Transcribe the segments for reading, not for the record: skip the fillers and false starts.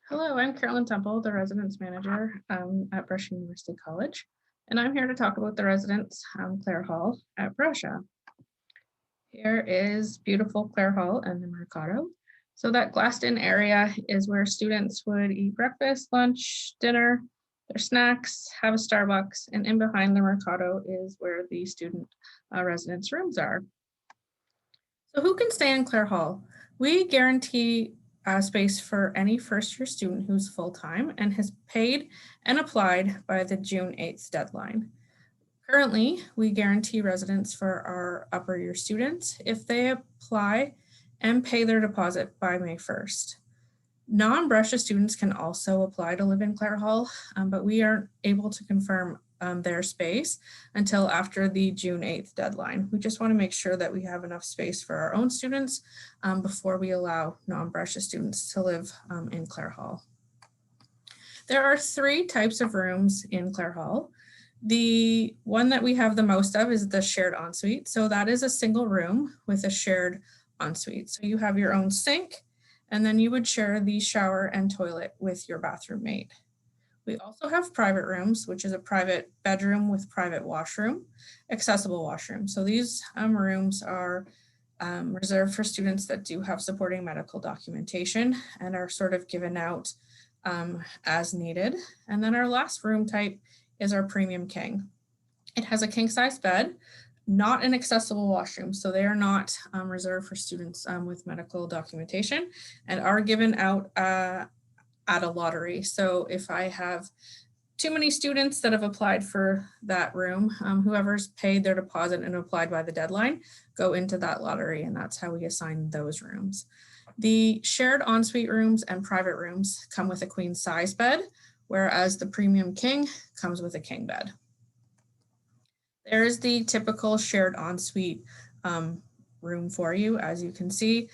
Hello, I'm Carolyn Temple, the residence manager at Brescia University College, and I'm here to talk about the residence Clare Hall at Brescia. Here is beautiful Clare Hall and the Mercado. So that glassed-in area is where students would eat breakfast, lunch, dinner, their snacks, have a Starbucks, and in behind the Mercado is where the student residence rooms are. So who can stay in Clare Hall? We guarantee space for any first-year student who's full-time and has paid and applied by the June 8th deadline. Currently, we guarantee residence for our upper year students if they apply and pay their deposit by May 1st. Non-Brescia students can also apply to live in Clare Hall, but we aren't able to confirm their space until after the June 8th deadline. We just want to make sure that we have enough space for our own students before we allow non-Brescia students to live in Clare Hall. There are 3 types of rooms in Clare Hall. The one that we have the most of is the shared ensuite. So that is a single room with a shared ensuite. So you have your own sink, and then you would share the shower and toilet with your bathroom mate. We also have private rooms, which is a private bedroom with private washroom, accessible washroom. So these rooms are reserved for students that do have supporting medical documentation and are sort of given out as needed. And then our last room type is our premium king. It has a king size bed, not an accessible washroom. So they are not reserved for students with medical documentation and are given out at a lottery. So if I have too many students that have applied for that room, whoever's paid their deposit and applied by the deadline, go into that lottery, and that's how we assign those rooms. The shared ensuite rooms and private rooms come with a queen size bed, whereas the premium king comes with a king bed. There's the typical shared ensuite room for you. As you can see,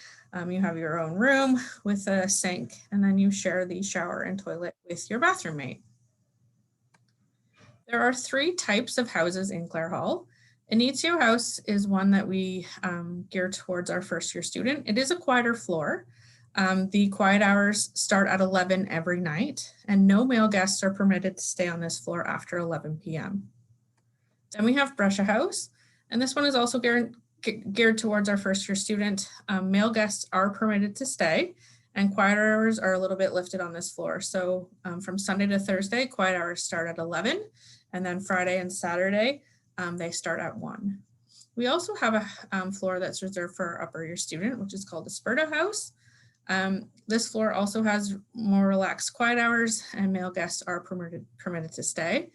you have your own room with a sink, and then you share the shower and toilet with your bathroom mate. There are 3 types of houses in Clare Hall. An etsu house is one that we gear towards our first year student. It is a quieter floor. The quiet hours start at 11 every night, and no male guests are permitted to stay on this floor after 11 p.m. Then we have Brescia House, and this one is also geared towards our first year student. Male guests are permitted to stay, and quiet hours are a little bit lifted on this floor. So from Sunday to Thursday, quiet hours start at 11, and then Friday and Saturday, they start at 1. We also have a floor that's reserved for our upper year student, which is called the Sperto House. This floor also has more relaxed quiet hours, and male guests are permitted to stay.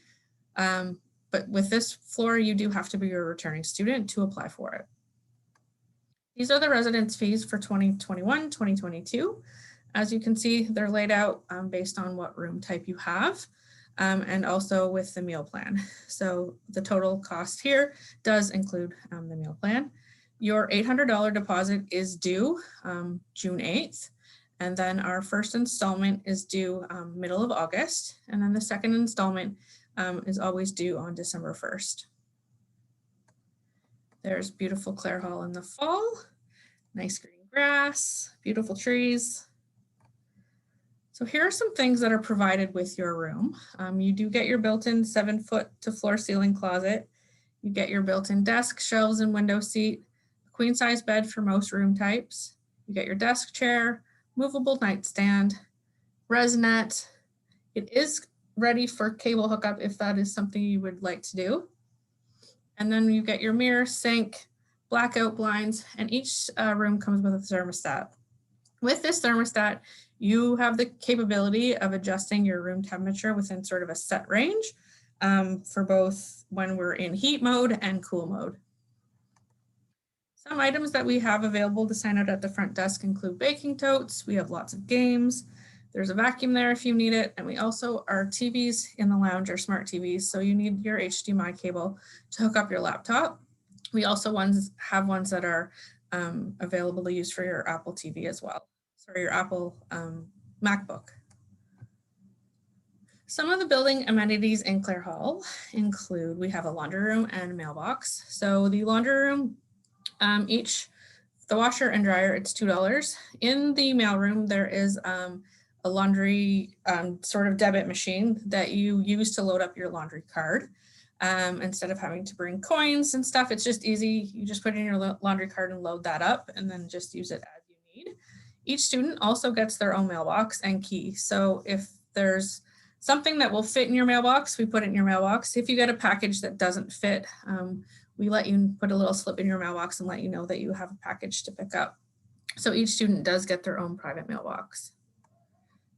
But with this floor, you do have to be a returning student to apply for it. These are the residence fees for 2021, 2022. As you can see, they're laid out based on what room type you have, and also with the meal plan. So the total cost here does include the meal plan. Your $800 deposit is due June 8th, and then our first installment is due middle of August, and then the second installment is always due on December 1st. There's beautiful Clare Hall in the fall, nice green grass, beautiful trees. So here are some things that are provided with your room. You do get your built-in 7-foot to floor ceiling closet. You get your built-in desk, shelves, and window seat, queen size bed for most room types. You get your desk chair, movable nightstand, resnet. It is ready for cable hookup if that is something you would like to do. And then you get your mirror, sink, blackout blinds, and each room comes with a thermostat. With this thermostat, you have the capability of adjusting your room temperature within sort of a set range for both when we're in heat mode and cool mode. Some items that we have available to sign out at the front desk include baking totes. We have lots of games. There's a vacuum there if you need it. And we also, our TVs in the lounge are smart TVs. So you need your HDMI cable to hook up your laptop. We also have ones that are available to use for your Apple TV as well. Sorry, your Apple MacBook. Some of the building amenities in Clare Hall include, we have a laundry room and a mailbox. So the laundry room, the washer and dryer, it's $2. In the mailroom, there is a a laundry sort of debit machine that you use to load up your laundry card. Instead of having to bring coins and stuff, it's just easy. You just put in your laundry card and load that up and then just use it as you need. Each student also gets their own mailbox and key. So if there's something that will fit in your mailbox, we put it in your mailbox. If you get a package that doesn't fit, we let you put a little slip in your mailbox and let you know that you have a package to pick up. So each student does get their own private mailbox.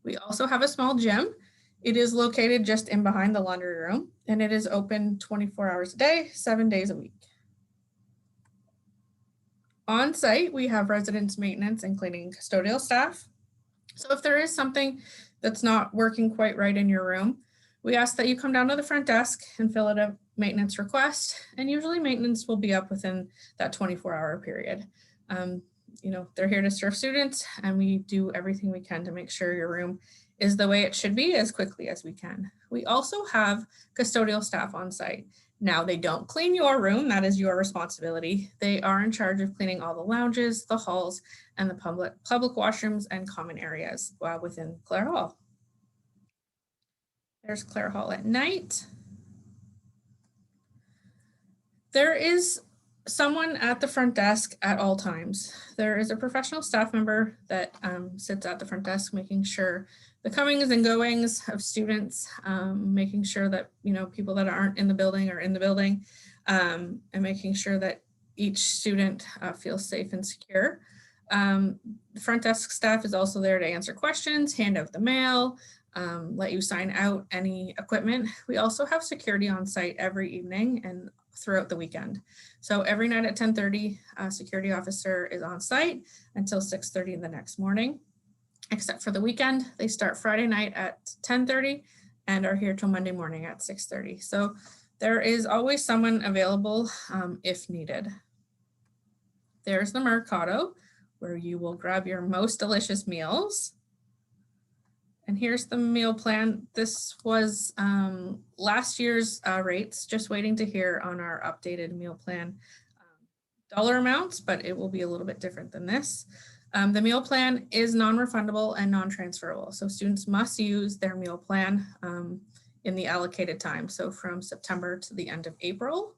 We also have a small gym. It is located just in behind the laundry room, and it is open 24 hours a day, 7 days a week. On site, we have residence maintenance and cleaning custodial staff. So if there is something that's not working quite right in your room, we ask that you come down to the front desk and fill out a maintenance request. And usually maintenance will be up within that 24-hour period. They're here to serve students, and we do everything we can to make sure your room is the way it should be as quickly as we can. We also have custodial staff on site. Now, they don't clean your room, that is your responsibility. They are in charge of cleaning all the lounges, the halls, and the public washrooms and common areas within Clare Hall. There's Clare Hall at night. There is someone at the front desk at all times. There is a professional staff member that sits at the front desk, making sure the comings and goings of students, making sure that people that aren't in the building are in the building, and making sure that each student feels safe and secure. The front desk staff is also there to answer questions, hand out the mail, let you sign out any equipment. We also have security on site every evening and throughout the weekend. So every night at 10:30, a security officer is on site until 6:30 the next morning. Except for the weekend, they start Friday night at 10:30 and are here till Monday morning at 6:30. So there is always someone available if needed. There's the Mercado, where you will grab your most delicious meals. And here's the meal plan. This was last year's rates, just waiting to hear on our updated meal plan dollar amounts, but it will be a little bit different than this. The meal plan is non-refundable and non-transferable. So students must use their meal plan in the allocated time. So from September to the end of April.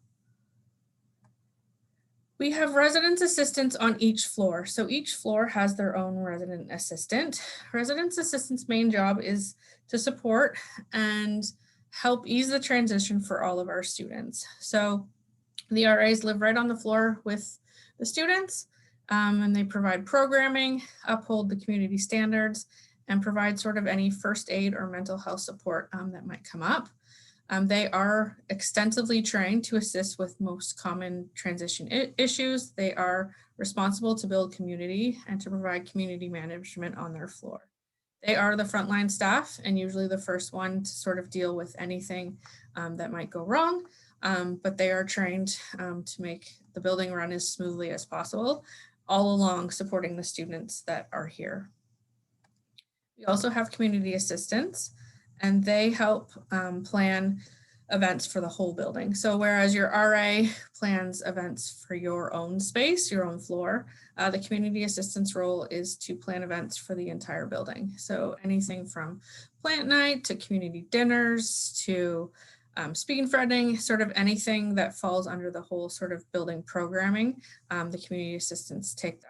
We have residence assistants on each floor. So each floor has their own resident assistant. Residence assistant's main job is to support and help ease the transition for all of our students. So the RAs live right on the floor with the students, and they provide programming, uphold the community standards, and provide sort of any first aid or mental health support that might come up. They are extensively trained to assist with most common transition issues. They are responsible to build community and to provide community management on their floor. They are the frontline staff and usually the first one to sort of deal with anything that might go wrong, but they are trained to make the building run as smoothly as possible, all along supporting the students that are here. We also have community assistants, and they help plan events for the whole building. So whereas your RA plans events for your own space, your own floor, the community assistance role is to plan events for the entire building. So anything from plant night to community dinners to speak and fretting, sort of anything that falls under the whole sort of building programming, the community assistants take that.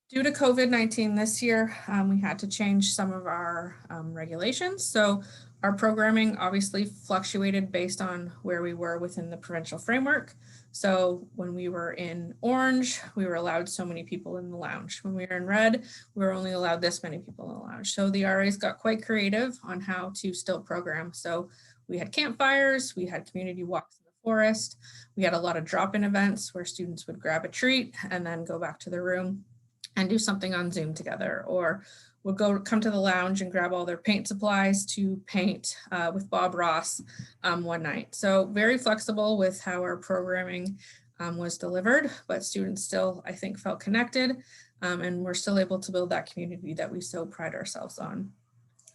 Due to COVID-19 this year, we had to change some of our regulations. So our programming obviously fluctuated based on where we were within the provincial framework. So when we were in orange, we were allowed so many people in the lounge. When we were in red, we were only allowed this many people in the lounge. So the RAs got quite creative on how to still program. So we had campfires, we had community walks in the forest, we had a lot of drop-in events where students would grab a treat and then go back to their room and do something on Zoom together, or would come to the lounge and grab all their paint supplies to paint with Bob Ross one night. So very flexible with how our programming was delivered, but students still, I think, felt connected and we're still able to build that community that we so pride ourselves on.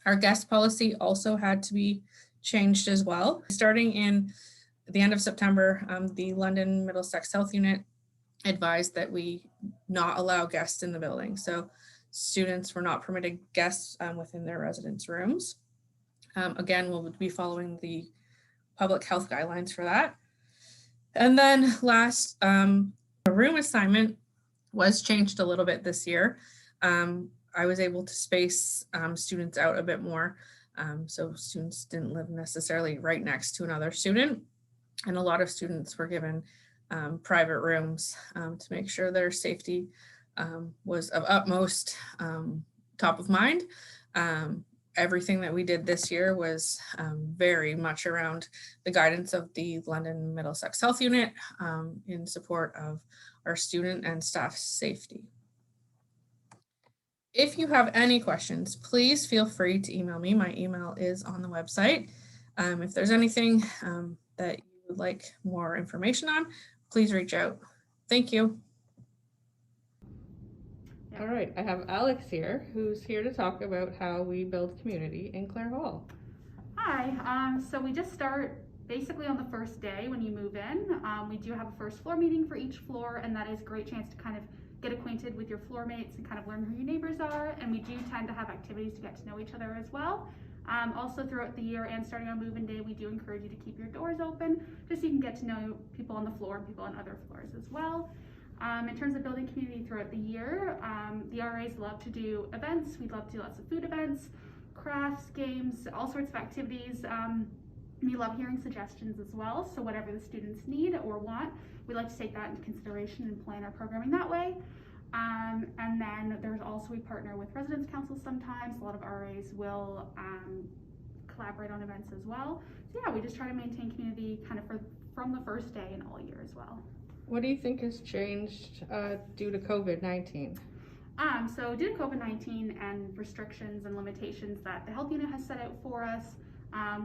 Our guest policy also had to be changed as well. Starting in the end of September, the London Middlesex Health Unit advised that we not allow guests in the building. So students were not permitted guests within their residence rooms. Again, we'll be following the public health guidelines for that. And then last, the room assignment was changed a little bit this year. I was able to space students out a bit more. So students didn't live necessarily right next to another student. And a lot of students were given private rooms to make sure their safety was of utmost top of mind. Everything that we did this year was very much around the guidance of the London Middlesex Health Unit in support of our student and staff safety. If you have any questions, please feel free to email me. My email is on the website. If there's anything that you would like more information on, please reach out. Thank you. All right, I have Alex here, who's here to talk about how we build community in Clare Hall. Hi, so we just start basically on the first day when you move in. We do have a first floor meeting for each floor, and that is a great chance to kind of get acquainted with your floor mates and kind of learn who your neighbors are. And we do tend to have activities to get to know each other as well. Also throughout the year and starting on move-in day, we do encourage you to keep your doors open just so you can get to know people on the floor and people on other floors as well. In terms of building community throughout the year, the RAs love to do events. We love to do lots of food events, crafts, games, all sorts of activities. We love hearing suggestions as well. So whatever the students need or want, we like to take that into consideration and plan our programming that way. And then there's also, we partner with residence councils sometimes. A lot of RAs will collaborate on events as well. So yeah, we just try to maintain community kind of from the first day and all year as well. What do you think has changed due to COVID-19? So due to COVID-19 and restrictions and limitations that the health unit has set out for us,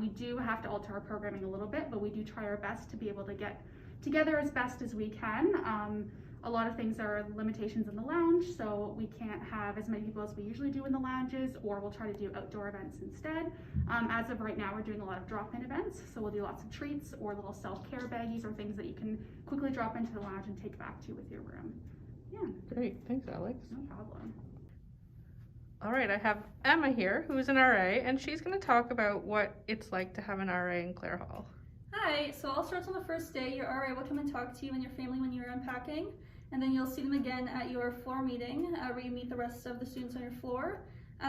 we do have to alter our programming a little bit, but we do try our best to be able to get together as best as we can. A lot of things are limitations in the lounge, so we can't have as many people as we usually do in the lounges, or we'll try to do outdoor events instead. As of right now, we're doing a lot of drop-in events, so we'll do lots of treats or little self-care baggies or things that you can quickly drop into the lounge and take back to you with your room. Yeah. Great, thanks Alex. No problem. All right, I have Emma here, who's an RA, and she's going to talk about what it's like to have an RA in Clare Hall. Hi, so I'll start on the first day. Your RA will come and talk to you and your family when you're unpacking, and then you'll see them again at your floor meeting where you meet the rest of the students on your floor.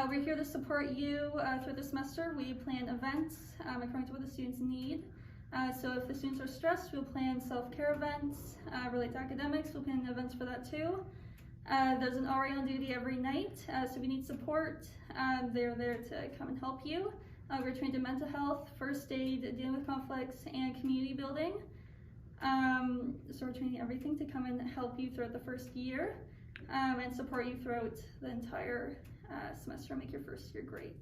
We're here to support you through the semester. We plan events according to what the students need. So if the students are stressed, we'll plan self-care events. Relate to academics, we'll plan events for that too. There's an RA on duty every night, so if you need support, they're there to come and help you. We're trained in mental health, first aid, dealing with conflicts, and community building. So we're training everything to come and help you throughout the first year and support you throughout the entire semester and make your first year great.